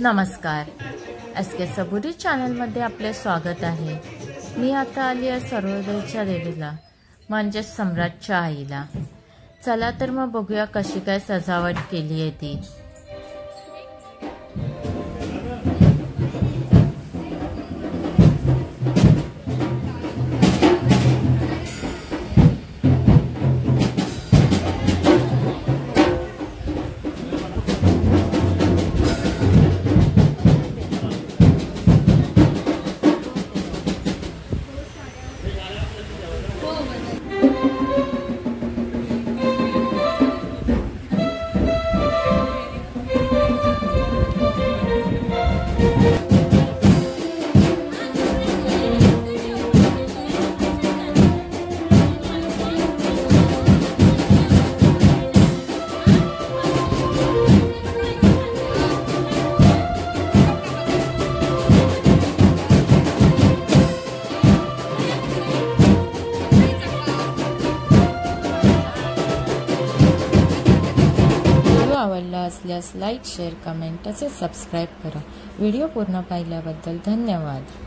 नमस्कार, SK सबुरी चॅनलमध्ये आपले स्वागत आहे। मी आता आली आहे सर्वोदयच्या देवीला, म्हणजे सम्राटच्या आईला। चला तर मग बघूया कशी काय सजावट केली आहे ती। आवडला असल्यास लाईक, शेअर, कमेंट तसेच सबस्क्राइब करा। व्हिडिओ पूर्ण पाहिल्याबद्दल धन्यवाद।